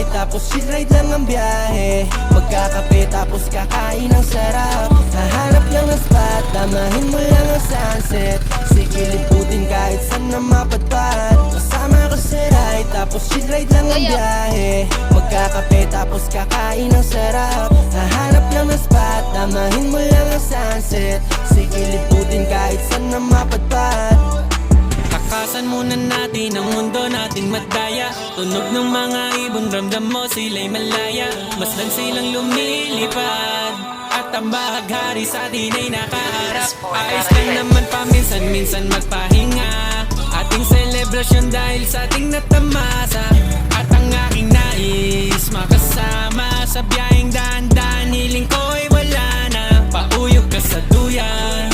tapos chill ride lang ang biyahe. Magkakape tapos kakain ng sarap. Hahanap lang ng spot, damahin mo lang ang sunset. Sige liputin kahit saan na mapadpad. Kasama ko sa ride, tapos chill ride lang ang biyahe. Magkakape tapos kakain ng sarap. Hahanap lang ng spot, damahin mo lang ang sunset. Sige liputin kahit saan na mapadpad. Takasan muna natin ang mundo nating madaya. Tunog ng mga ibon, ramdam mo sila'y malaya. Masdan silang lumilipad at ang bahaghari sa atin ay nakaharap. Ayos lang naman paminsan-minsan magpahinga. Ating selebrasyon dahil sa ating natamasa. At ang aking nais makasama sa biyaheng daan-daan. Hiling ko ay wala na, pauyog ka sa duyan.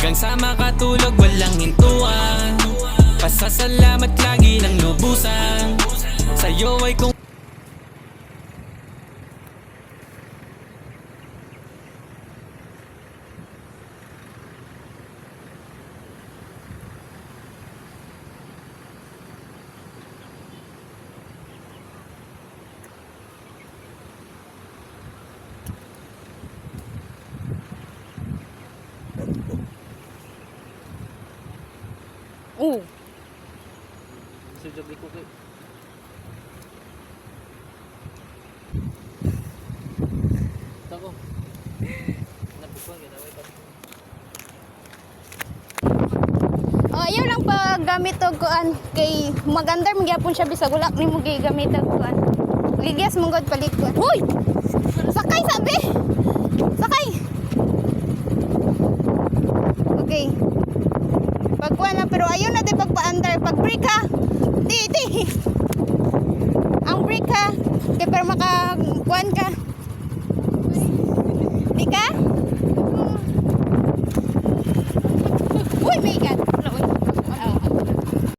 Hanggang sa makatulog walang hintuan. Pasasalamat lagi ng lubusan. Sa'yo ay kung Sujud di ko kay. Tako. Nagbukuan kita way pa. Ayaw lang paggamit og kuan kay magandar magyapon siya bisag wala nimo gigamit og kuan. Ligyas mong god palit kuan. Hoy! Sakay sabi. Sakay. Okay. Pagkuan na pero ayaw na din pagpa-under. Pag break ha. Di. Ang break ha. Kaya para